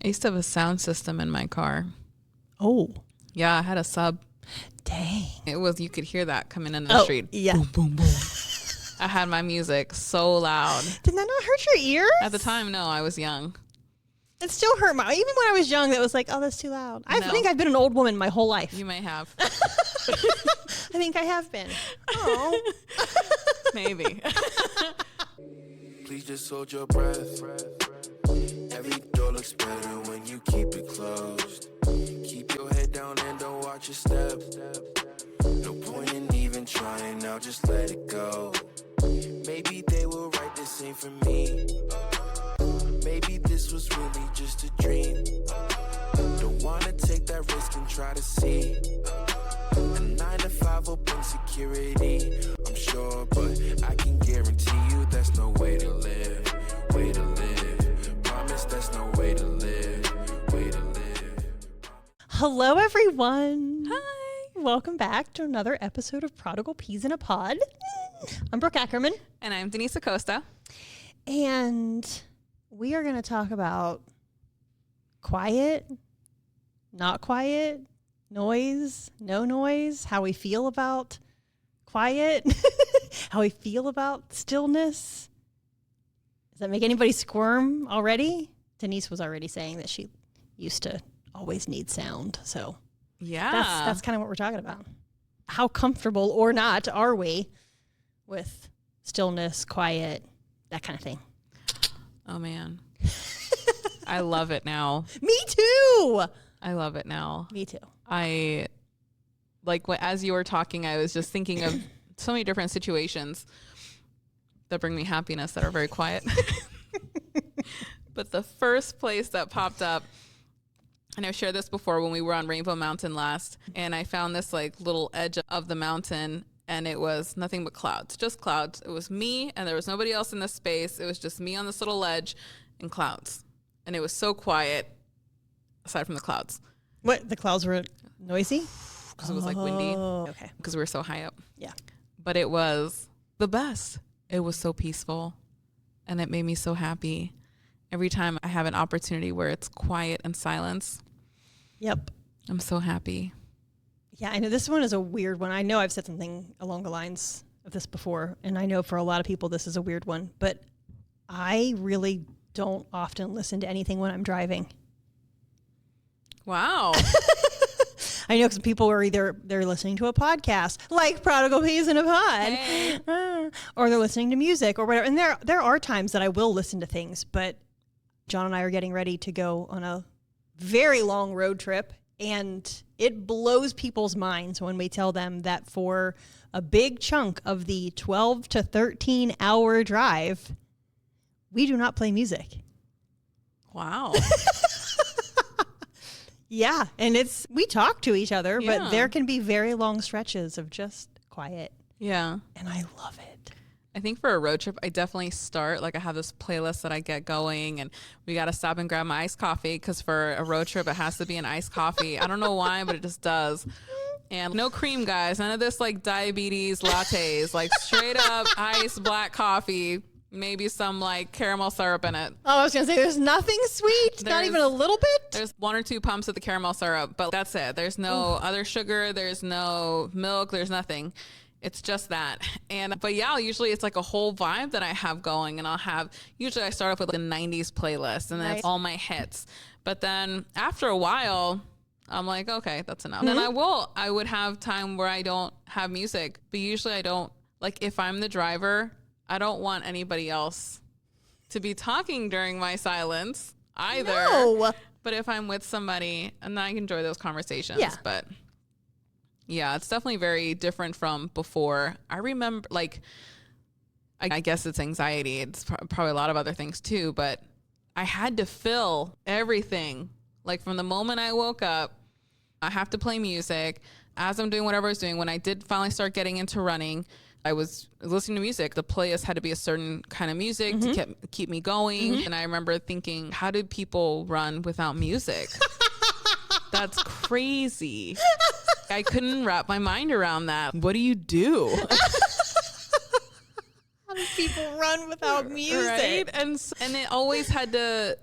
I used to have a sound system in my car. Oh. Yeah, I had a sub. Dang. It was, you could hear that coming in the street. Yeah. Boom, boom, boom. I had my music so loud. Did that not hurt your ears? At the time, no, I was young. It still hurt even when I was young, that was like, oh, that's too loud. I think I've been an old woman my whole life. You may have. I think I have been. Oh. Maybe. Please just hold your breath. Every door looks better when you keep it closed. Keep your head down and don't watch your step. No point in even trying now, just let it go. Maybe they will write the same for me. Maybe this was really just a dream. Don't wanna take that risk and try to see. A 9 to 5 will bring security, I'm sure, but I can guarantee you that's no way to live. Way to live. Promise that's no way to live. Way to live. Hello, everyone. Hi. Welcome back to another episode of Prodigal Peas in a Pod. I'm Brooke Ackerman. And I'm Denise Acosta. And we are going to talk about quiet, not quiet, noise, no noise, how we feel about quiet, how we feel about stillness. Does that make anybody squirm already? Denise was already saying that she used to always need sound. So Yeah. that's kind of what we're talking about. How comfortable or not are we with stillness, quiet, that kind of thing? Oh, man. I love it now. Me too. I love it now. Me too. As you were talking, I was just thinking of so many different situations that bring me happiness that are very quiet. But the first place that popped up, and I've shared this before when we were on Rainbow Mountain last, and I found this little edge of the mountain, and it was nothing but clouds, just clouds. It was me, and there was nobody else in this space. It was just me on this little ledge and clouds. And it was so quiet, aside from the clouds. What? The clouds were noisy? Because it was windy. Okay. Because we were so high up. Yeah. But it was the best. It was so peaceful. And it made me so happy. Every time I have an opportunity where it's quiet and silence. Yep. I'm so happy. Yeah, I know this one is a weird one. I know I've said something along the lines of this before, and I know for a lot of people this is a weird one, but I really don't often listen to anything when I'm driving. Wow. I know some people are either they're listening to a podcast, like Prodigal Peas in a Pod, Hey. or they're listening to music or whatever. And there are times that I will listen to things, but John and I are getting ready to go on a very long road trip, and it blows people's minds when we tell them that for a big chunk of the 12 to 13 hour drive, we do not play music. Wow. Yeah, and we talk to each other, Yeah. but there can be very long stretches of just quiet, Yeah. and I love it. I think for a road trip, I definitely start, I have this playlist that I get going, and we got to stop and grab my iced coffee, because for a road trip, it has to be an iced coffee. I don't know why, but it just does. And no cream, guys. None of this diabetes lattes, straight up iced black coffee, maybe some caramel syrup in it. Oh, I was going to say, there's nothing sweet, not even a little bit? There's 1 or 2 pumps of the caramel syrup, but that's it. There's no other sugar. There's no milk. There's nothing. It's just that. But yeah, usually it's a whole vibe that I have going, and usually I start off with a 90s playlist, and that's all my hits. But then after a while, I'm like, okay, that's enough. And then I would have time where I don't have music, but usually I don't, if I'm the driver, I don't want anybody else to be talking during my silence either. No. But if I'm with somebody, and I enjoy those conversations. Yeah. But yeah, it's definitely very different from before. I remember, I guess it's anxiety. It's probably a lot of other things too, but I had to fill everything. From the moment I woke up, I have to play music as I'm doing whatever I was doing. When I did finally start getting into running, I was listening to music. The playlist had to be a certain kind of music to keep me going. And I remember thinking, how did people run without music? That's crazy. I couldn't wrap my mind around that. What do you do? How do people run without music? Right? And it always had to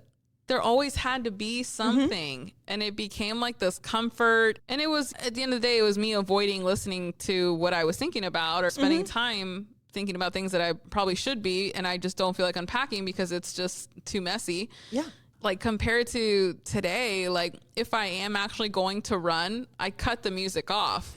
there always had to be something. And it became like this comfort. And it was, at the end of the day, it was me avoiding listening to what I was thinking about or spending time thinking about things that I probably should be. And I just don't feel like unpacking because it's just too messy. Yeah. Like compared to today, like if I am actually going to run, I cut the music off.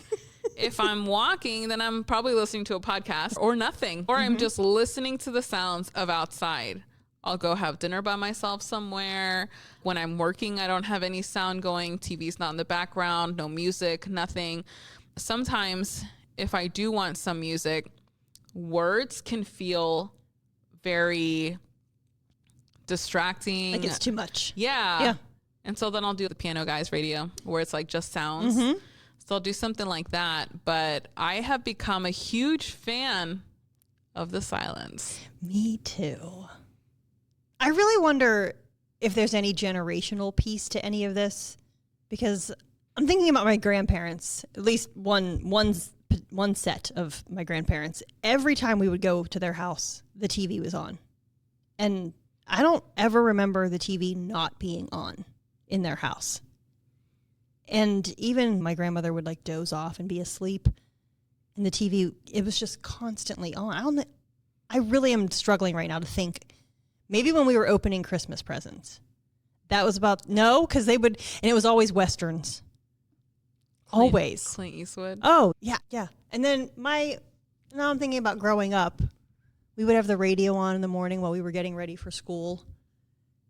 If I'm walking, then I'm probably listening to a podcast or nothing, or I'm just listening to the sounds of outside. I'll go have dinner by myself somewhere. When I'm working, I don't have any sound going. TV's not in the background, no music, nothing. Sometimes if I do want some music, words can feel very distracting. Like it's too much. Yeah. And so then I'll do the Piano Guys radio where it's like just sounds. So I'll do something like that. But I have become a huge fan of the silence. Me too. I really wonder if there's any generational piece to any of this, because I'm thinking about my grandparents, at least one set of my grandparents. Every time we would go to their house, the TV was on. And I don't ever remember the TV not being on in their house. And even my grandmother would like doze off and be asleep. And the TV, it was just constantly on. I really am struggling right now to think. Maybe when we were opening Christmas presents, that was because they would, and it was always Westerns. Always. Clint Eastwood. Oh, yeah. And then now I'm thinking about growing up. We would have the radio on in the morning while we were getting ready for school.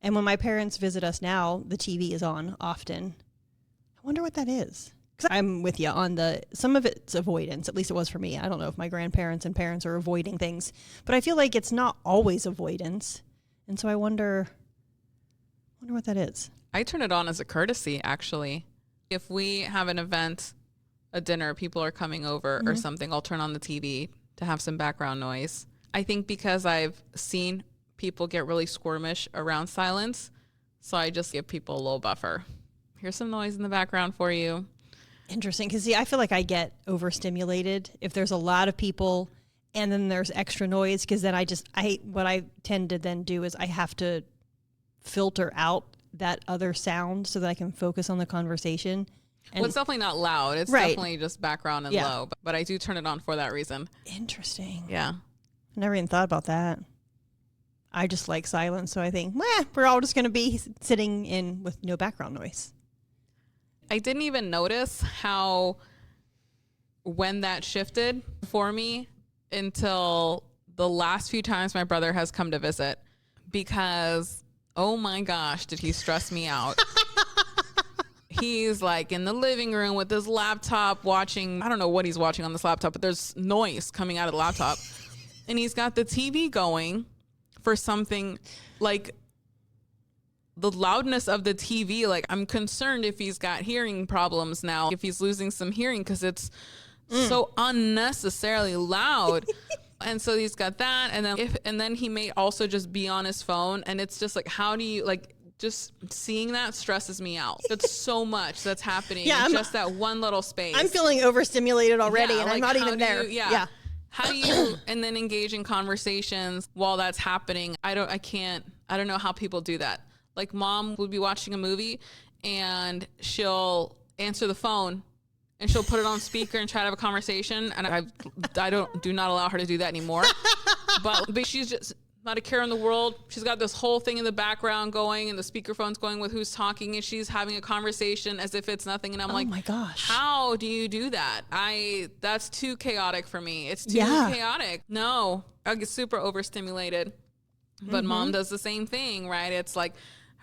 And when my parents visit us now, the TV is on often. I wonder what that is. Because I'm with you on some of it's avoidance. At least it was for me. I don't know if my grandparents and parents are avoiding things. But I feel like it's not always avoidance. And so I wonder what that is. I turn it on as a courtesy, actually. If we have an event, a dinner, people are coming over or something, I'll turn on the TV to have some background noise. I think because I've seen people get really squirmish around silence, so I just give people a little buffer. Here's some noise in the background for you. Interesting. Because, I feel like I get overstimulated if there's a lot of people and then there's extra noise, because then what I tend to then do is I have to filter out that other sound so that I can focus on the conversation. And It's definitely not loud. It's definitely just background and low. But I do turn it on for that reason. Interesting. Yeah. I never even thought about that. I just like silence, so I think, we're all just going to be sitting in with no background noise. I didn't even notice when that shifted for me until the last few times my brother has come to visit, because oh my gosh, did he stress me out. He's like in the living room with his laptop watching, I don't know what he's watching on this laptop, but there's noise coming out of the laptop. And he's got the TV going for something, like the loudness of the TV. Like, I'm concerned if he's got hearing problems now, if he's losing some hearing, because it's so unnecessarily loud. And so he's got that. And then he may also just be on his phone. And it's just like, how do you, like, just seeing that stresses me out. That's so much that's happening in just that one little space. I'm feeling overstimulated already, and I'm not even there. How do you, and then engage in conversations while that's happening? I don't know how people do that. Like, mom would be watching a movie and she'll answer the phone and she'll put it on speaker and try to have a conversation. And I do not allow her to do that anymore. But she's just not a care in the world. She's got this whole thing in the background going, and the speakerphone's going with who's talking, and she's having a conversation as if it's nothing. And I'm like, oh my gosh, how do you do that? That's too chaotic for me. It's too chaotic. No, I get super overstimulated. But mom does the same thing, right? It's like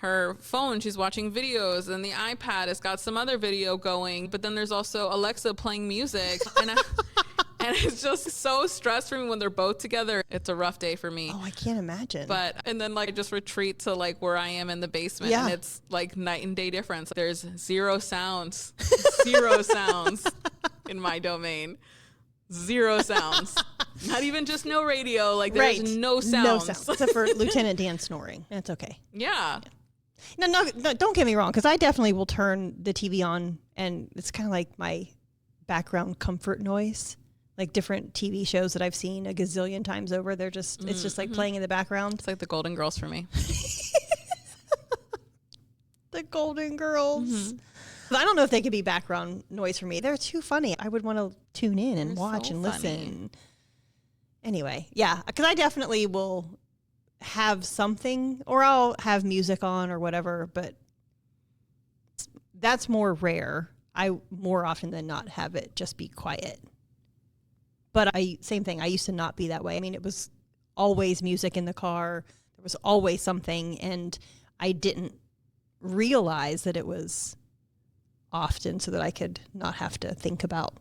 her phone, she's watching videos, and the iPad has got some other video going, but then there's also Alexa playing music. And it's just so stressed for me when they're both together. It's a rough day for me. Oh, I can't imagine. And then like just retreat to like where I am in the basement, and it's like night and day difference. There's zero sounds in my domain. Zero sounds. Not even just no radio. Like there's no sounds. No sounds. Except for Lieutenant Dan snoring. That's okay. Yeah. No, don't get me wrong, because I definitely will turn the TV on, and it's kind of like my background comfort noise. Like different TV shows that I've seen a gazillion times over, it's just like playing in the background. It's like the Golden Girls for me. The Golden Girls. I don't know if they could be background noise for me. They're too funny. I would want to tune in and watch and listen. Anyway, yeah, because I definitely will have something, or I'll have music on or whatever, but that's more rare. I more often than not have it just be quiet. But same thing. I used to not be that way. I mean, it was always music in the car. There was always something, and I didn't realize that it was often so that I could not have to think about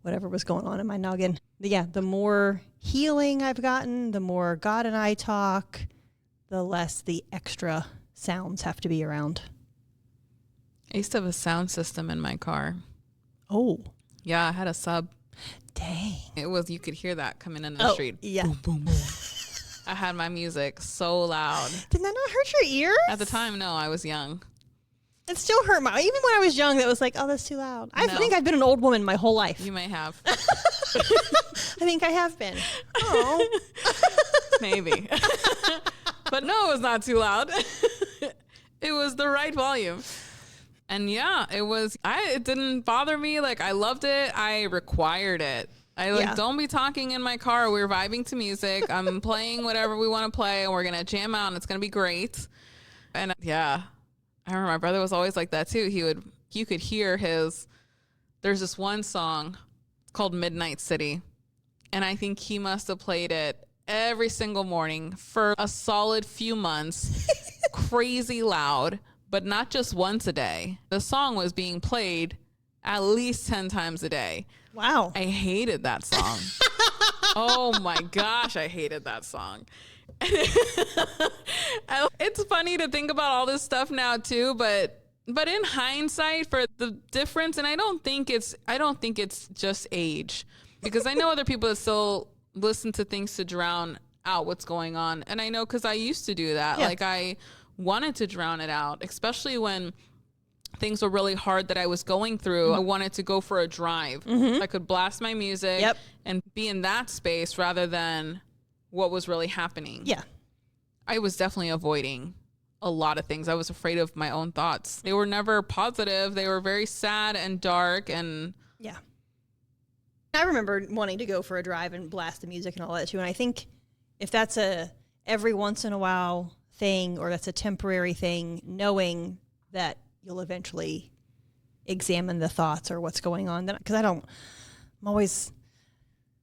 whatever was going on in my noggin. But yeah, the more healing I've gotten, the more God and I talk, the less the extra sounds have to be around. I used to have a sound system in my car. Oh. Yeah, I had a sub. Dang. It was, you could hear that coming in the street. Yeah. Boom, boom, boom. I had my music so loud. Did that not hurt your ears? At the time, no, I was young. It still hurt even when I was young, that was like, oh, that's too loud. I think I've been an old woman my whole life. You may have. I think I have been. Oh. Maybe. But no, it was not too loud. It was the right volume. And yeah, it didn't bother me. Like, I loved it. I required it. Don't be talking in my car. We're vibing to music. I'm playing whatever we want to play, and we're going to jam out, and it's going to be great. And yeah, I remember my brother was always like that too. You could hear there's this one song called Midnight City. And I think he must have played it every single morning for a solid few months, crazy loud, but not just once a day. The song was being played at least 10 times a day. Wow. I hated that song. Oh my gosh, I hated that song. It's funny to think about all this stuff now too, but in hindsight, for the difference, and I don't think it's just age, because I know other people that still listen to things to drown out what's going on, and I know because I used to do that. Yeah. Like, I wanted to drown it out, especially when things were really hard that I was going through. I wanted to go for a drive. I could blast my music and be in that space rather than what was really happening. Yeah. I was definitely avoiding a lot of things. I was afraid of my own thoughts. They were never positive. They were very sad and dark, and yeah. I remember wanting to go for a drive and blast the music and all that too. And I think if that's a every once in a while thing, or that's a temporary thing, knowing that you'll eventually examine the thoughts or what's going on. Because I'm always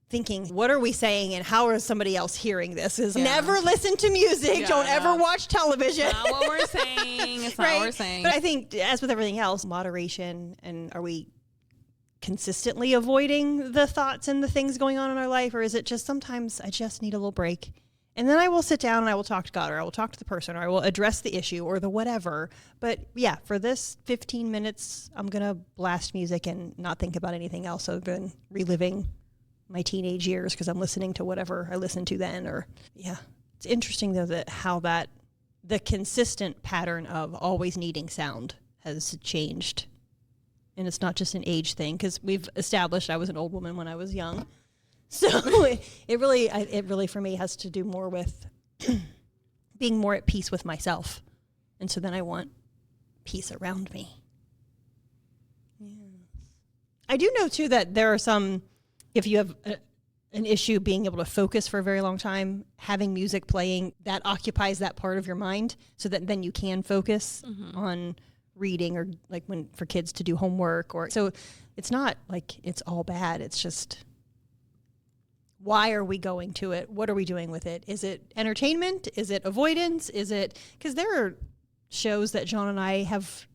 thinking, what are we saying and how is somebody else hearing this? Never listen to music. Don't ever watch television. It's not what we're saying. It's not what we're saying. But I think, as with everything else, moderation, and are we consistently avoiding the thoughts and the things going on in our life? Or is it just sometimes I just need a little break? And then I will sit down and I will talk to God, or I will talk to the person, or I will address the issue or the whatever. But yeah, for this 15 minutes, I'm going to blast music and not think about anything else other than reliving my teenage years because I'm listening to whatever I listened to then. Or yeah, it's interesting though the consistent pattern of always needing sound has changed. And it's not just an age thing, because we've established I was an old woman when I was young. So it really for me has to do more with being more at peace with myself. And so then I want peace around me. Yeah. I do know too that there are some, if you have an issue being able to focus for a very long time, having music playing, that occupies that part of your mind so that then you can focus on reading, or like for kids to do homework, or so it's not like it's all bad. It's just, why are we going to it? What are we doing with it? Is it entertainment? Is it avoidance? Is it, because there are shows that John and I have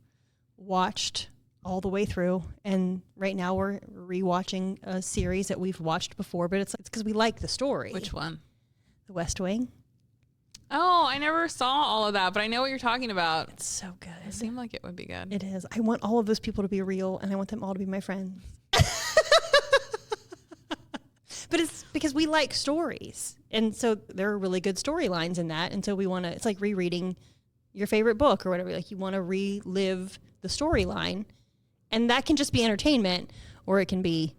watched all the way through, and right now we're rewatching a series that we've watched before, but it's because we like the story. Which one? The West Wing. Oh, I never saw all of that, but I know what you're talking about. It's so good. It seemed like it would be good. It is. I want all of those people to be real, and I want them all to be my friends. But it's because we like stories. And so there are really good storylines in that. And so we want to, it's like rereading your favorite book or whatever. Like, you want to relive the storyline. And that can just be entertainment, or it can be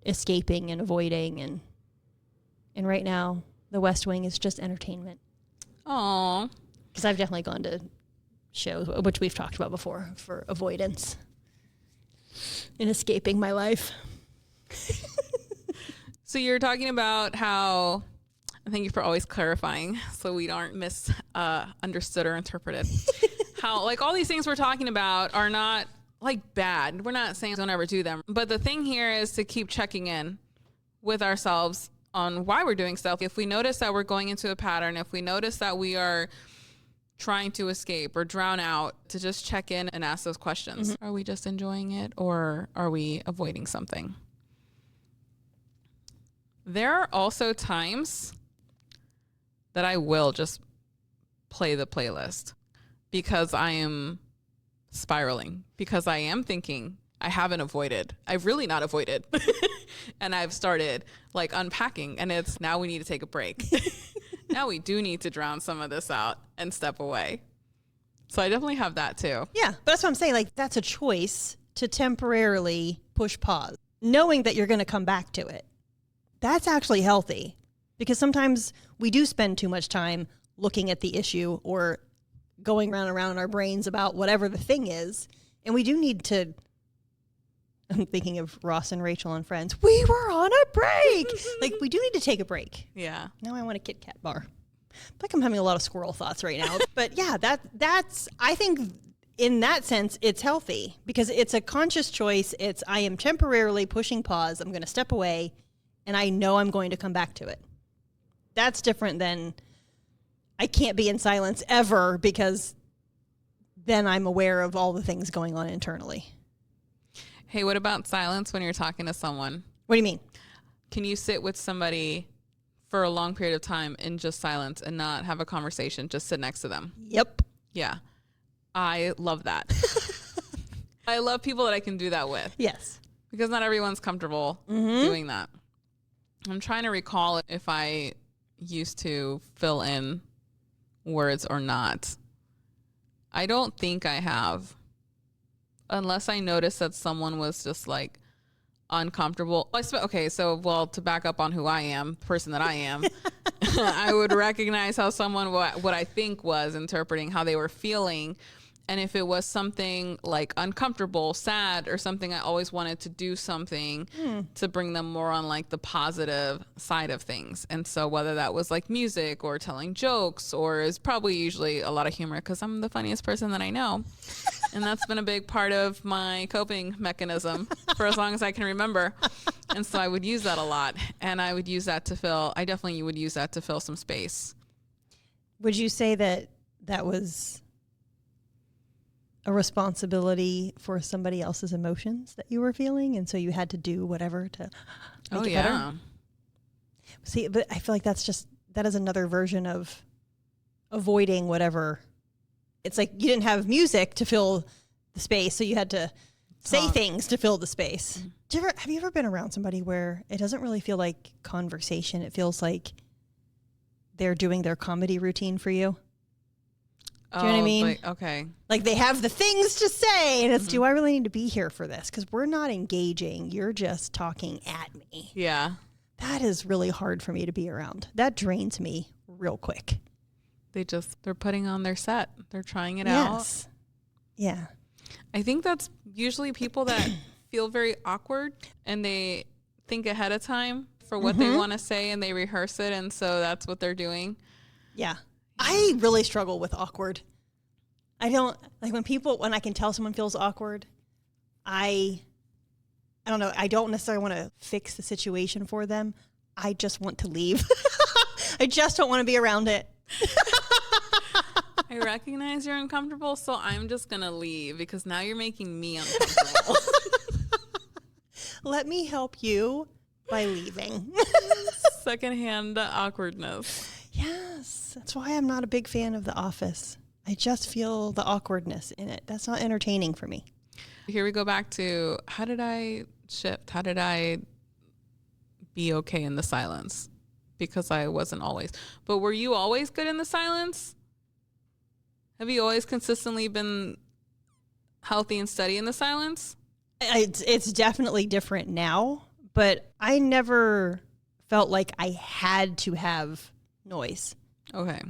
escaping and avoiding. And right now, The West Wing is just entertainment. Aww. Because I've definitely gone to shows, which we've talked about before, for avoidance and escaping my life. So you're talking about how, thank you for always clarifying so we aren't misunderstood or interpreted. How like all these things we're talking about are not like bad. We're not saying don't ever do them. But the thing here is to keep checking in with ourselves on why we're doing stuff. If we notice that we're going into a pattern, if we notice that we are trying to escape or drown out, to just check in and ask those questions. Mm-hmm. Are we just enjoying it or are we avoiding something? There are also times that I will just play the playlist because I am spiraling, because I am thinking I haven't avoided. I've really not avoided. And I've started like unpacking, and it's now we need to take a break. Now we do need to drown some of this out and step away. So I definitely have that too. Yeah, but that's what I'm saying. Like, that's a choice to temporarily push pause, knowing that you're going to come back to it. That's actually healthy, because sometimes we do spend too much time looking at the issue or going round and round in our brains about whatever the thing is. And we do need to, I'm thinking of Ross and Rachel and Friends. We were on a break. Like, we do need to take a break. Yeah. Now I want a Kit Kat bar. Like, I'm having a lot of squirrel thoughts right now. But yeah, that's, I think in that sense, it's healthy because it's a conscious choice. It's, I am temporarily pushing pause. I'm going to step away and I know I'm going to come back to it. That's different than I can't be in silence ever because then I'm aware of all the things going on internally. Hey, what about silence when you're talking to someone? What do you mean? Can you sit with somebody for a long period of time in just silence and not have a conversation, just sit next to them? Yep. Yeah. I love that. I love people that I can do that with. Yes. Because not everyone's comfortable doing that. I'm trying to recall if I used to fill in words or not. I don't think I have. Unless I noticed that someone was just like uncomfortable. Okay, so to back up on who I am, the person that I am, I would recognize how someone, what I think was interpreting how they were feeling. And if it was something like uncomfortable, sad, or something, I always wanted to do something to bring them more on like the positive side of things. And so whether that was like music or telling jokes, or is probably usually a lot of humor because I'm the funniest person that I know. And that's been a big part of my coping mechanism for as long as I can remember. And so I would use that a lot. And I would use that I definitely would use that to fill some space. Would you say that that was a responsibility for somebody else's emotions that you were feeling, and so you had to do whatever to make it better? See, but I feel like that is another version of avoiding whatever. It's like you didn't have music to fill the space, so you had to say things to fill the space. Have you ever been around somebody where it doesn't really feel like conversation? It feels like they're doing their comedy routine for you. Do you know what I mean? Okay. Like they have the things to say, and it's, do I really need to be here for this? Because we're not engaging. You're just talking at me. Yeah. That is really hard for me to be around. That drains me real quick. They're putting on their set. They're trying it out. Yeah. I think that's usually people that feel very awkward and they think ahead of time for what they want to say and they rehearse it. And so that's what they're doing. Yeah. I really struggle with awkward. I don't like when I can tell someone feels awkward. I don't know. I don't necessarily want to fix the situation for them. I just want to leave. I just don't want to be around it. I recognize you're uncomfortable, so I'm just going to leave because now you're making me uncomfortable. Let me help you by leaving. Secondhand awkwardness. Yes. That's why I'm not a big fan of The Office. I just feel the awkwardness in it. That's not entertaining for me. Here we go back to, how did I shift? How did I be okay in the silence? Because I wasn't always. But were you always good in the silence? Have you always consistently been healthy and steady in the silence? It's definitely different now, but I never felt like I had to have noise. Okay.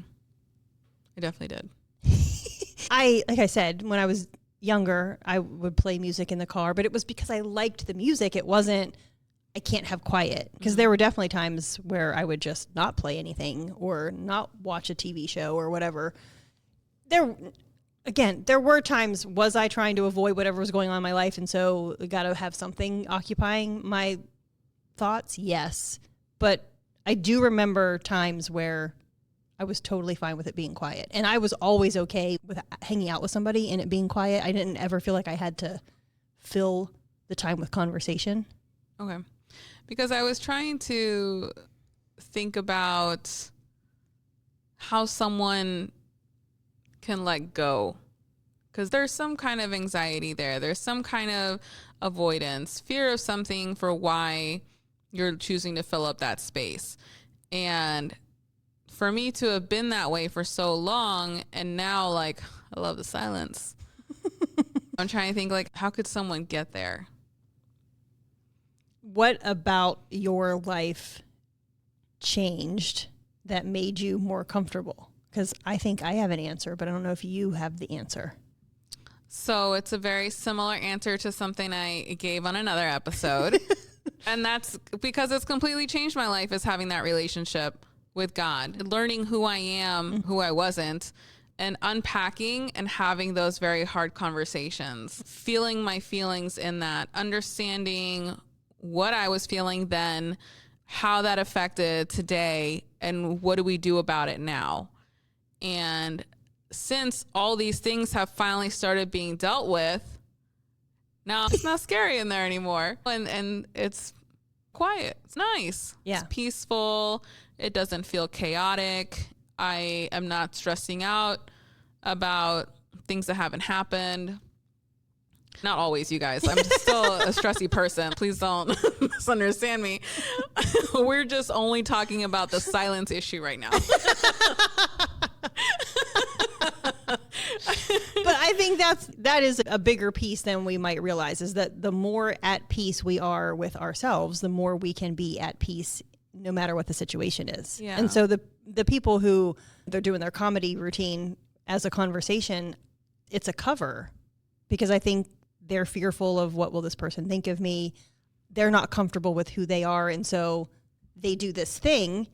I definitely did. like I said, when I was younger, I would play music in the car, but it was because I liked the music. It wasn't, I can't have quiet, because there were definitely times where I would just not play anything or not watch a TV show or whatever. There were times, was I trying to avoid whatever was going on in my life, and so got to have something occupying my thoughts? Yes. But I do remember times where I was totally fine with it being quiet. And I was always okay with hanging out with somebody and it being quiet. I didn't ever feel like I had to fill the time with conversation. Okay. Because I was trying to think about how someone can let go. Because there's some kind of anxiety there. There's some kind of avoidance, fear of something for why you're choosing to fill up that space. And for me to have been that way for so long, and now, like, I love the silence. I'm trying to think, like, how could someone get there? What about your life changed that made you more comfortable? Because I think I have an answer, but I don't know if you have the answer. So it's a very similar answer to something I gave on another episode. And that's because it's completely changed my life, is having that relationship with God, learning who I am, who I wasn't, and unpacking and having those very hard conversations, feeling my feelings in that, understanding what I was feeling then, how that affected today, and what do we do about it now? And since all these things have finally started being dealt with, now it's not scary in there anymore. And it's quiet. It's nice. Yeah. It's peaceful. It doesn't feel chaotic. I am not stressing out about things that haven't happened. Not always, you guys. I'm still a stressy person. Please don't misunderstand me. We're just only talking about the silence issue right now. But I think that is a bigger piece than we might realize, is that the more at peace we are with ourselves, the more we can be at peace no matter what the situation is. Yeah. And so the people who they're doing their comedy routine as a conversation, it's a cover, because I think they're fearful of what will this person think of me. They're not comfortable with who they are. And so they do this thing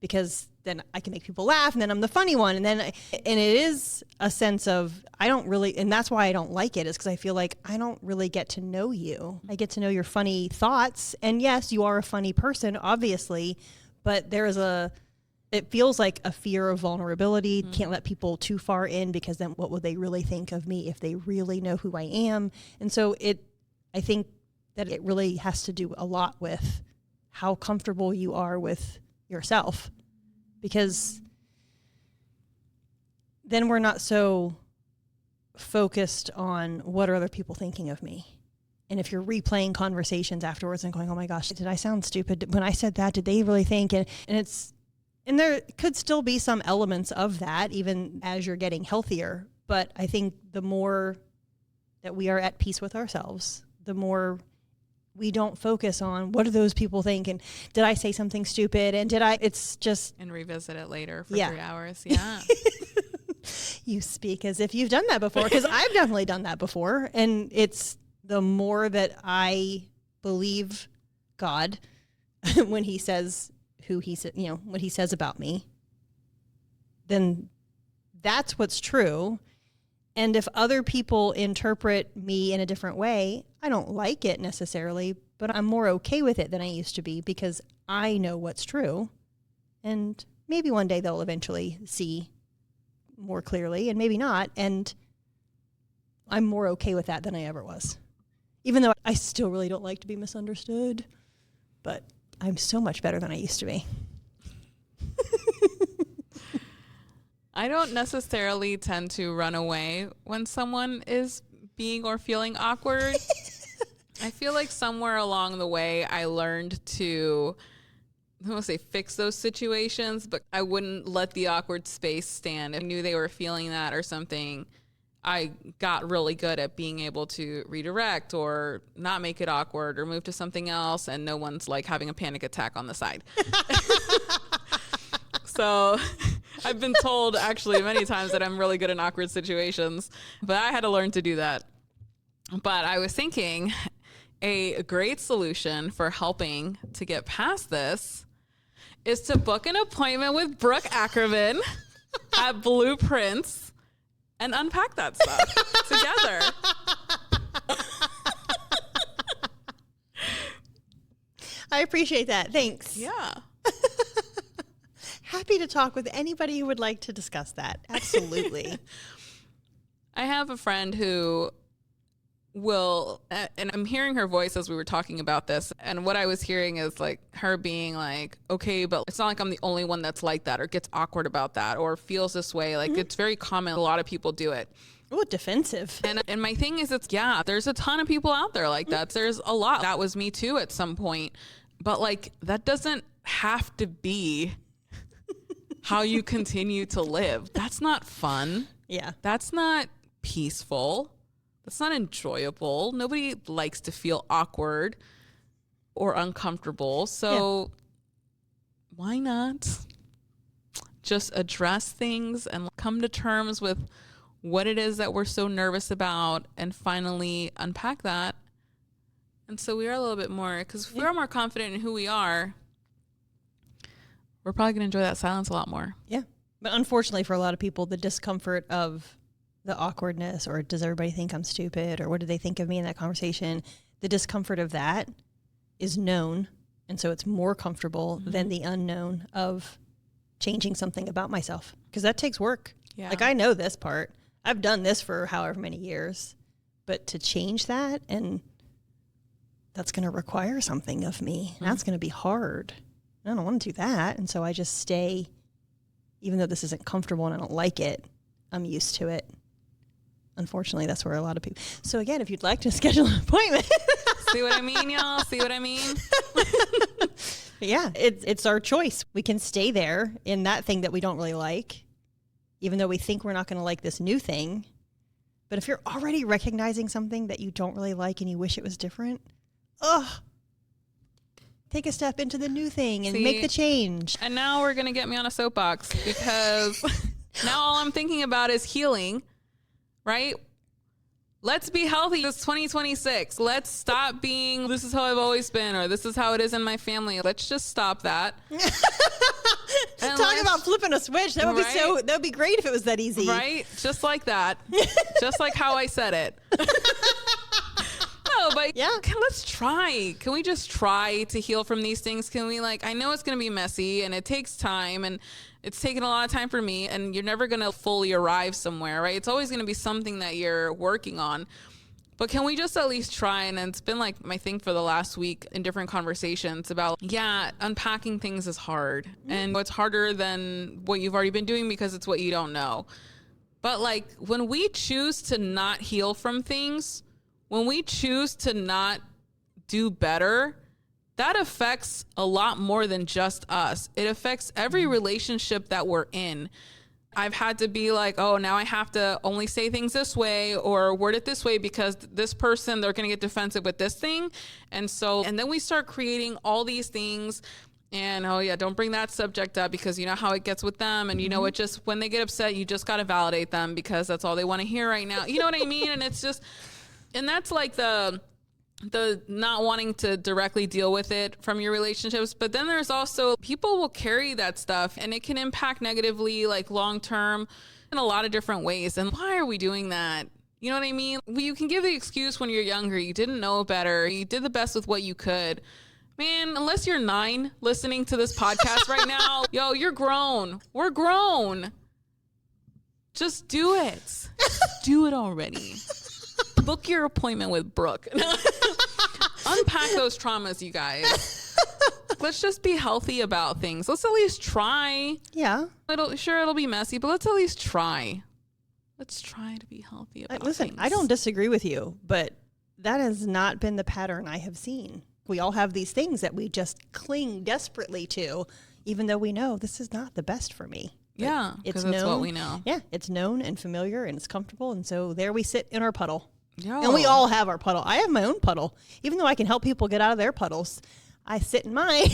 because then I can make people laugh, and then I'm the funny one. And it is a sense of, I don't really, and that's why I don't like it, is because I feel like I don't really get to know you. I get to know your funny thoughts. And yes, you are a funny person, obviously, but it feels like a fear of vulnerability. Can't let people too far in, because then what will they really think of me if they really know who I am? And so I think that it really has to do a lot with how comfortable you are with yourself, because then we're not so focused on what are other people thinking of me. And if you're replaying conversations afterwards and going, oh my gosh, did I sound stupid when I said that? Did they really think? And there could still be some elements of that even as you're getting healthier. But I think the more that we are at peace with ourselves, the more we don't focus on what do those people think, and did I say something stupid, and it's just... And revisit it later for 3 hours. Yeah. You speak as if you've done that before, because I've definitely done that before. And it's the more that I believe God when he says what he says about me, then that's what's true. And if other people interpret me in a different way, I don't like it necessarily, but I'm more okay with it than I used to be, because I know what's true. And maybe one day they'll eventually see more clearly, and maybe not. And I'm more okay with that than I ever was. Even though I still really don't like to be misunderstood, but I'm so much better than I used to be. I don't necessarily tend to run away when someone is being or feeling awkward. I feel like somewhere along the way I learned to, I don't want to say fix those situations, but I wouldn't let the awkward space stand. If I knew they were feeling that or something, I got really good at being able to redirect or not make it awkward or move to something else, and no one's like having a panic attack on the side. So I've been told actually many times that I'm really good in awkward situations, but I had to learn to do that. But I was thinking a great solution for helping to get past this is to book an appointment with Brooke Ackerman at Blueprints and unpack that stuff together. I appreciate that. Thanks. Yeah. Happy to talk with anybody who would like to discuss that. Absolutely. I have a friend who will, and I'm hearing her voice as we were talking about this, and what I was hearing is like her being like, okay, but it's not like I'm the only one that's like that or gets awkward about that or feels this way. Like it's very common. A lot of people do it. Oh, defensive. And my thing is, there's a ton of people out there like that. There's a lot. That was me too at some point. But like, that doesn't have to be how you continue to live. That's not fun. Yeah. That's not peaceful. That's not enjoyable. Nobody likes to feel awkward or uncomfortable. So why not just address things and come to terms with what it is that we're so nervous about and finally unpack that? And so we are a little bit more, because if we're more confident in who we are, we're probably going to enjoy that silence a lot more. Yeah. But unfortunately for a lot of people, the discomfort of the awkwardness, or does everybody think I'm stupid, or what do they think of me in that conversation? The discomfort of that is known. And so it's more comfortable than the unknown of changing something about myself, because that takes work. Yeah. Like, I know this part. I've done this for however many years, but to change that, and that's going to require something of me. That's going to be hard. I don't want to do that. And so I just stay, even though this isn't comfortable and I don't like it, I'm used to it. Unfortunately, that's where a lot of people. So again, if you'd like to schedule an appointment. See what I mean, y'all? See what I mean? Yeah, it's our choice. We can stay there in that thing that we don't really like, even though we think we're not going to like this new thing. But if you're already recognizing something that you don't really like and you wish it was different, take a step into the new thing and make the change. And now we're going to get me on a soapbox, because now all I'm thinking about is healing, right? Let's be healthy. It's 2026. Let's stop being, this is how I've always been, or this is how it is in my family. Let's just stop that. Talk about flipping a switch. That would be that would be great if it was that easy. Right? Just like that. Just like how I said it. No, but let's try. Can we just try to heal from these things? Can we, like, I know it's going to be messy and it takes time, and it's taken a lot of time for me, and you're never going to fully arrive somewhere, right? It's always going to be something that you're working on. But can we just at least try? And it's been like my thing for the last week in different conversations about, unpacking things is hard. And it's harder than what you've already been doing because it's what you don't know. But like, when we choose to not heal from things, when we choose to not do better, that affects a lot more than just us. It affects every relationship that we're in. I've had to be like, oh, now I have to only say things this way or word it this way because this person, they're going to get defensive with this thing. And then we start creating all these things. And don't bring that subject up because you know how it gets with them. And you know, it just, when they get upset, you just got to validate them because that's all they want to hear right now. You know what I mean? And it's just, and that's like the not wanting to directly deal with it from your relationships. But then there's also, people will carry that stuff and it can impact negatively, like long term, in a lot of different ways. And why are we doing that? You know what I mean? You can give the excuse when you're younger. You didn't know better. You did the best with what you could. Man, unless you're 9 listening to this podcast right now, you're grown. We're grown. Just do it. Just do it already. Book your appointment with Brooke. Unpack those traumas, you guys. Let's just be healthy about things. Let's at least try. Yeah. It'll be messy, but let's at least try. Let's try to be healthy about things. I don't disagree with you, but that has not been the pattern I have seen. We all have these things that we just cling desperately to, even though we know this is not the best for me. Yeah, because it's what we know. Yeah, it's known and familiar and it's comfortable. And so there we sit in our puddle. And we all have our puddle. I have my own puddle. Even though I can help people get out of their puddles, I sit in mine.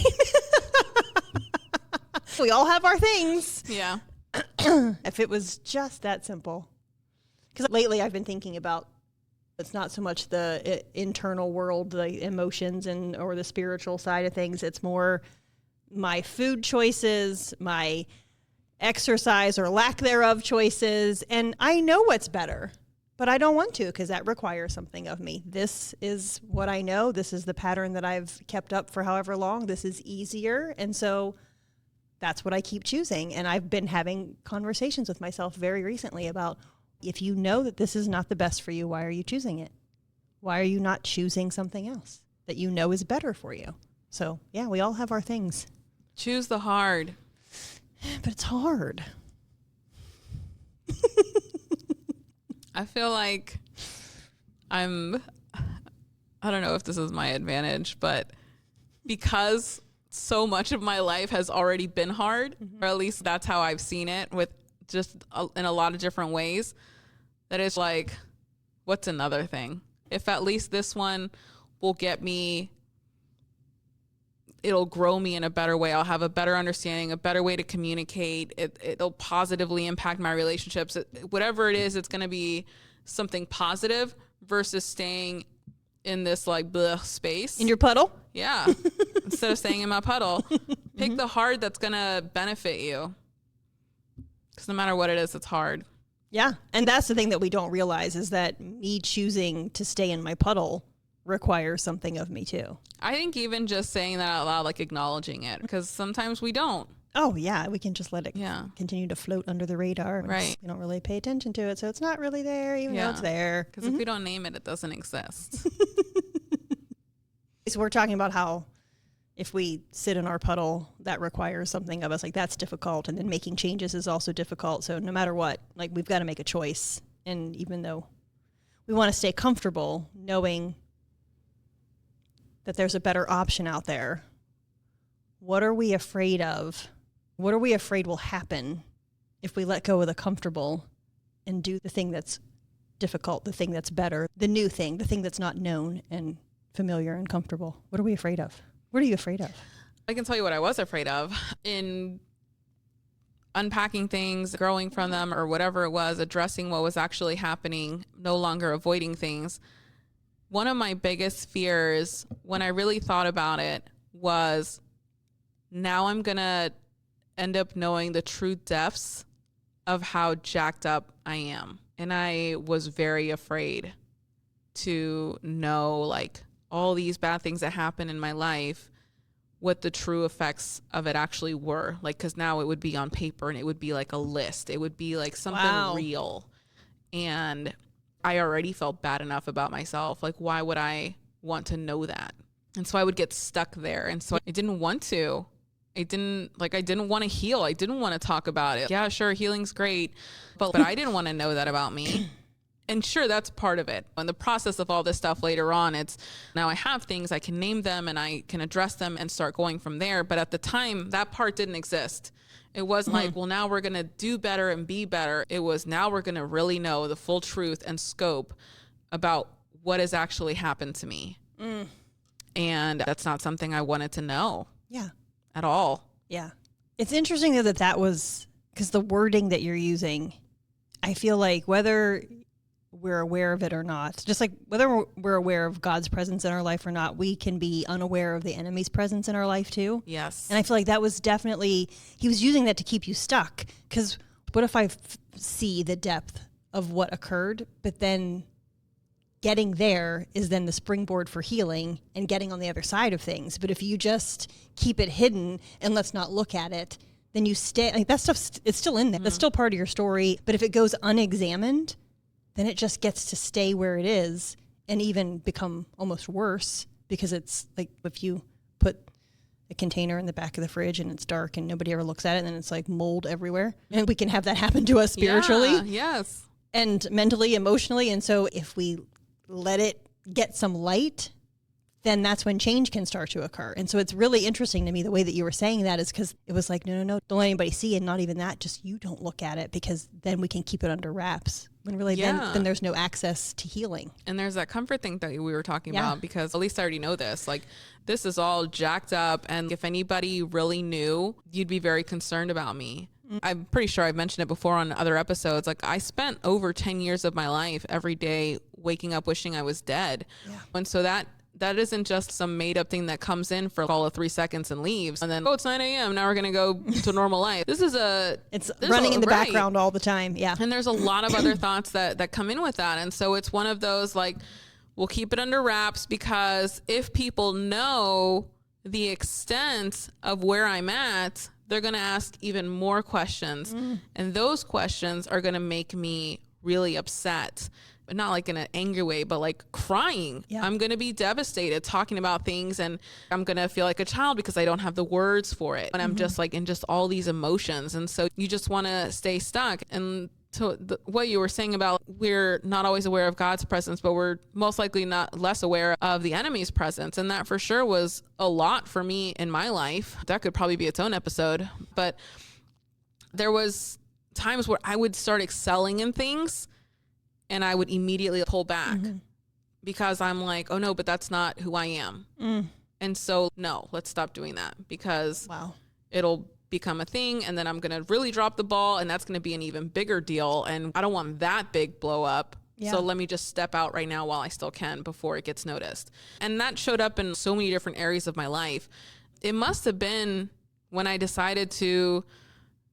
We all have our things. Yeah. If it was just that simple. Because lately I've been thinking about, it's not so much the internal world, the emotions or the spiritual side of things. It's more my food choices, my exercise or lack thereof choices. And I know what's better, but I don't want to because that requires something of me. This is what I know. This is the pattern that I've kept up for however long. This is easier. And so that's what I keep choosing. And I've been having conversations with myself very recently about, if you know that this is not the best for you, why are you choosing it? Why are you not choosing something else that you know is better for you? So, yeah, we all have our things. Choose the hard. But it's hard. I feel like I don't know if this is my advantage, but because so much of my life has already been hard, or at least that's how I've seen it with just in a lot of different ways, that it's like, what's another thing? If at least this one will get me, it'll grow me in a better way. I'll have a better understanding, a better way to communicate. It'll positively impact my relationships. Whatever it is, it's going to be something positive versus staying in this like bleh space. In your puddle? Yeah. Instead of staying in my puddle, pick the hard that's going to benefit you. Because no matter what it is, it's hard. Yeah. And that's the thing that we don't realize, is that me choosing to stay in my puddle requires something of me too. I think even just saying that out loud, like acknowledging it, because sometimes we don't. Oh, yeah. We can just let it Yeah. continue to float under the radar. Right. We don't really pay attention to it. So it's not really there, even though it's there. Because if we don't name it, it doesn't exist. So we're talking about how if we sit in our puddle, that requires something of us. Like, that's difficult. And then making changes is also difficult. So no matter what, like, we've got to make a choice. And even though we want to stay comfortable, knowing that there's a better option out there, what are we afraid of? What are we afraid will happen if we let go of the comfortable and do the thing that's difficult, the thing that's better, the new thing, the thing that's not known and familiar and comfortable? What are we afraid of? What are you afraid of? I can tell you what I was afraid of in unpacking things, growing from them, or whatever it was, addressing what was actually happening, no longer avoiding things. One of my biggest fears when I really thought about it was, now I'm going to end up knowing the true depths of how jacked up I am. And I was very afraid to know, like, all these bad things that happen in my life, what the true effects of it actually were. Like, because now it would be on paper and it would be like a list. It would be like something real. And I already felt bad enough about myself. Like, why would I want to know that? And so I would get stuck there. And so I didn't want to. I didn't want to heal. I didn't want to talk about it. Yeah, sure, healing's great. But I didn't want to know that about me. And sure, that's part of it. In the process of all this stuff later on, it's now I have things, I can name them and I can address them and start going from there. But at the time, that part didn't exist. It wasn't like, well, now we're going to do better and be better. It was, now we're going to really know the full truth and scope about what has actually happened to me. And that's not something I wanted to know. Yeah. At all. Yeah. It's interesting though that was, because the wording that you're using, I feel like whether we're aware of it or not, just like whether we're aware of God's presence in our life or not, we can be unaware of the enemy's presence in our life too. Yes. And I feel like that was definitely, he was using that to keep you stuck. Because what if I see the depth of what occurred, but then getting there is then the springboard for healing and getting on the other side of things. But if you just keep it hidden and let's not look at it, then you stay, like, that stuff, it's still in there. That's still part of your story. But if it goes unexamined, then it just gets to stay where it is and even become almost worse, because it's like if you put a container in the back of the fridge and it's dark and nobody ever looks at it, and then it's like mold everywhere. And we can have that happen to us spiritually. Yeah, yes. And mentally, emotionally. And so if we let it get some light, then that's when change can start to occur. And so it's really interesting to me the way that you were saying that, is because it was like, no, don't let anybody see. And not even that, just you don't look at it, because then we can keep it under wraps. When really then there's no access to healing. And there's that comfort thing that we were talking about, because at least I already know this. Like, this is all jacked up. And if anybody really knew, you'd be very concerned about me. I'm pretty sure I've mentioned it before on other episodes. Like, I spent over 10 years of my life every day waking up wishing I was dead. Yeah. And so that isn't just some made up thing that comes in for all of 3 seconds and leaves. And then, it's 9 a.m. Now we're going to go to normal life. It's running in the background all the time. Yeah. And there's a lot of other thoughts that come in with that. And so it's one of those, like, we'll keep it under wraps, because if people know the extent of where I'm at, they're going to ask even more questions. And those questions are going to make me really upset. But not like in an angry way, but like crying. Yeah. I'm going to be devastated talking about things, and I'm going to feel like a child because I don't have the words for it. And I'm just like in just all these emotions. And so you just want to stay stuck. And so what you were saying about we're not always aware of God's presence, but we're most likely not less aware of the enemy's presence. And that for sure was a lot for me in my life. That could probably be its own episode. But there was times where I would start excelling in things and I would immediately pull back because I'm like, oh no, but that's not who I am. And so no, let's stop doing that, because it'll become a thing, and then I'm going to really drop the ball, and that's going to be an even bigger deal. And I don't want that big blow up. Yeah. So let me just step out right now while I still can before it gets noticed. And that showed up in so many different areas of my life. It must have been when I decided to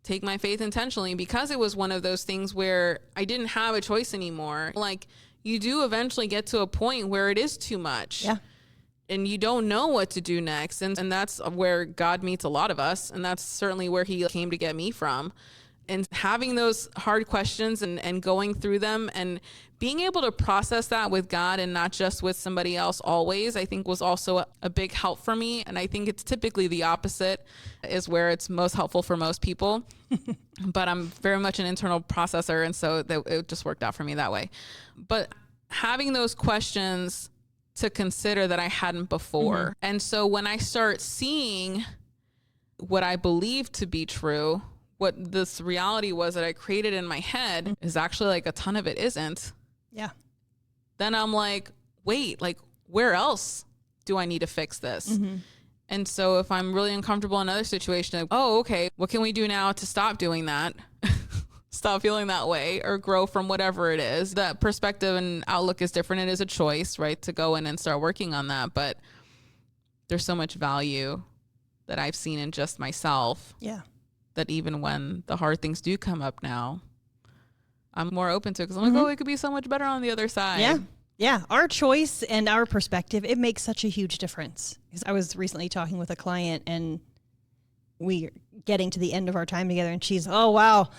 take my faith intentionally, because it was one of those things where I didn't have a choice anymore. Like, you do eventually get to a point where it is too much. Yeah. And you don't know what to do next. And that's where God meets a lot of us. And that's certainly where he came to get me from. And having those hard questions and going through them and being able to process that with God and not just with somebody else always, I think was also a big help for me. And I think it's typically the opposite is where it's most helpful for most people. But I'm very much an internal processor. And so it just worked out for me that way. But having those questions to consider that I hadn't before. And so when I start seeing what I believe to be true, what this reality was that I created in my head is actually like a ton of it isn't. Yeah. Then I'm like, wait, like where else do I need to fix this? And so if I'm really uncomfortable in another situation, like, oh, okay, what can we do now to stop doing that? Stop feeling that way or grow from whatever it is. That perspective and outlook is different. It is a choice, right? To go in and start working on that. But there's so much value that I've seen in just myself. Yeah. That even when the hard things do come up now, I'm more open to it, because I'm like, oh, it could be so much better on the other side. Yeah. Yeah. Our choice and our perspective, it makes such a huge difference. Because I was recently talking with a client, and we're getting to the end of our time together, and she's, oh, wow,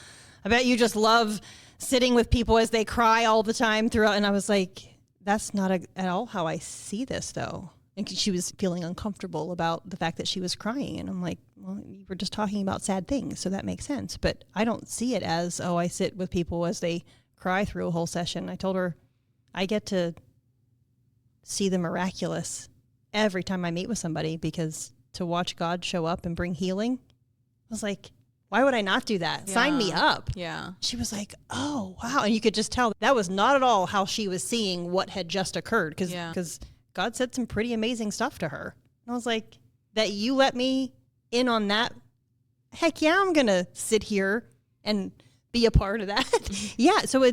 I bet you just love sitting with people as they cry all the time throughout. And I was like, that's not at all how I see this, though. And she was feeling uncomfortable about the fact that she was crying. And I'm like, well, you were just talking about sad things, so that makes sense. But I don't see it as, oh, I sit with people as they cry through a whole session. I told her I get to see the miraculous every time I meet with somebody, because to watch God show up and bring healing, I was like, why would I not do that? Yeah. Sign me up. Yeah. She was like, oh, wow. And you could just tell that was not at all how she was seeing what had just occurred, because God said some pretty amazing stuff to her. And I was like, that you let me in on that? Heck yeah, I'm going to sit here and be a part of that. Yeah. So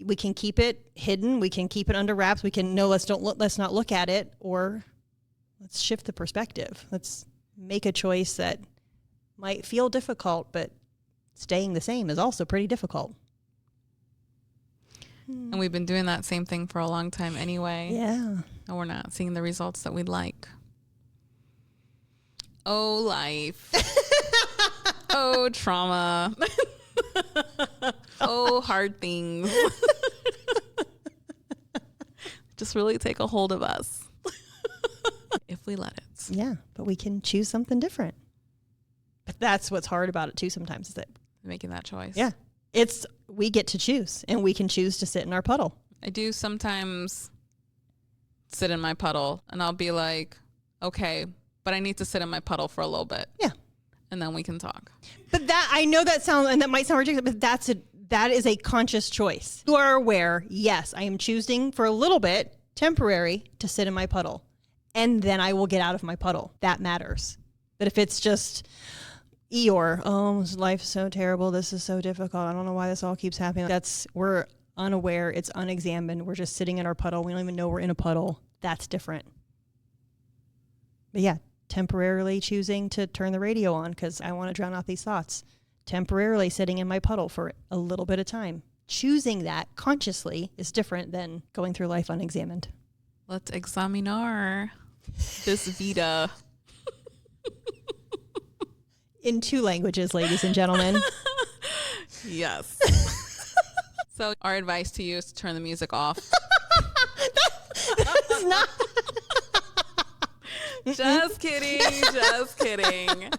we can keep it hidden. We can keep it under wraps. We can, no, let's not look at it, or let's shift the perspective. Let's make a choice that might feel difficult, but staying the same is also pretty difficult. And we've been doing that same thing for a long time anyway. Yeah. And we're not seeing the results that we'd like. Oh, life. Oh, trauma. Oh, hard things. Just really take a hold of us. If we let it. Yeah, but we can choose something different. But that's what's hard about it too sometimes, is that making that choice. Yeah. We get to choose, and we can choose to sit in our puddle. I do sometimes sit in my puddle, and I'll be like, okay, but I need to sit in my puddle for a little bit. Yeah. And then we can talk. But that, I know that might sound ridiculous, but that is a conscious choice. You are aware, yes, I am choosing for a little bit, temporary, to sit in my puddle. And then I will get out of my puddle. That matters. But if it's just, Eeyore, oh, life is so terrible. This is so difficult. I don't know why this all keeps happening. We're unaware. It's unexamined. We're just sitting in our puddle. We don't even know we're in a puddle. That's different. But yeah, temporarily choosing to turn the radio on because I want to drown out these thoughts. Temporarily sitting in my puddle for a little bit of time. Choosing that consciously is different than going through life unexamined. Let's examinar this Vita. In 2 languages, ladies and gentlemen. Yes. So our advice to you is to turn the music off. That is not. Just kidding. Just kidding.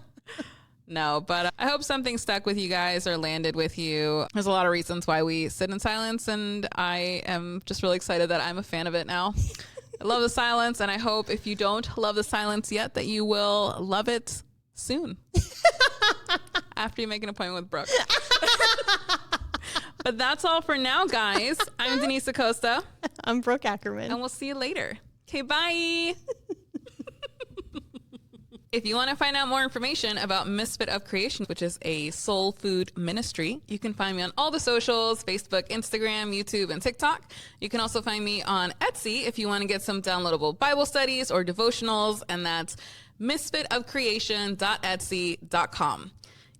No, but I hope something stuck with you guys or landed with you. There's a lot of reasons why we sit in silence, and I am just really excited that I'm a fan of it now. I love the silence, and I hope if you don't love the silence yet that you will love it soon. After you make an appointment with Brooke. But that's all for now, guys. I'm Denise Acosta. I'm Brooke Ackerman. And we'll see you later. Okay, bye. If you want to find out more information about Misfit of Creation, which is a soul food ministry, you can find me on all the socials, Facebook, Instagram, YouTube, and TikTok. You can also find me on Etsy if you want to get some downloadable Bible studies or devotionals, and that's misfitofcreation.etsy.com.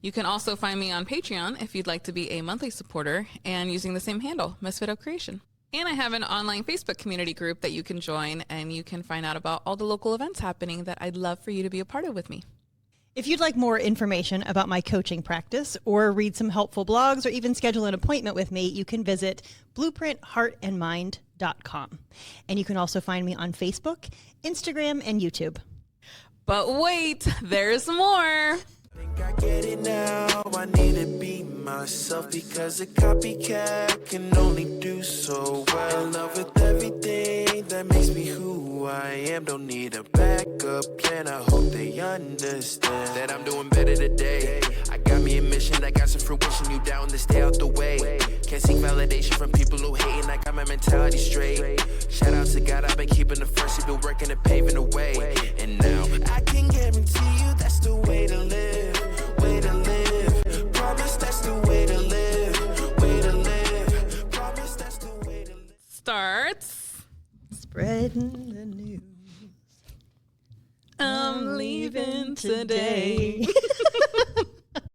You can also find me on Patreon if you'd like to be a monthly supporter and using the same handle, Misfit of Creation. And I have an online Facebook community group that you can join, and you can find out about all the local events happening that I'd love for you to be a part of with me. If you'd like more information about my coaching practice or read some helpful blogs or even schedule an appointment with me, you can visit blueprintheartandmind.com. And you can also find me on Facebook, Instagram, and YouTube. But wait, there's more. Think I get it now. I need to be myself because a copycat can only do so well. In love with everything that makes me who I am. Don't need a backup plan. I hope they understand that I'm doing better today. I got me a mission, I got some fruition. You down to stay out the way. Can't seek validation from people who hating. I got my mentality straight. Shout out to God, I've been keeping the first. He's been working and paving the way. And now I can guarantee you that's the way to live. Way to live. Promise that's the way to live. Way to live. Promise that's the way to live. Starts. Spreading the news. I'm leaving today.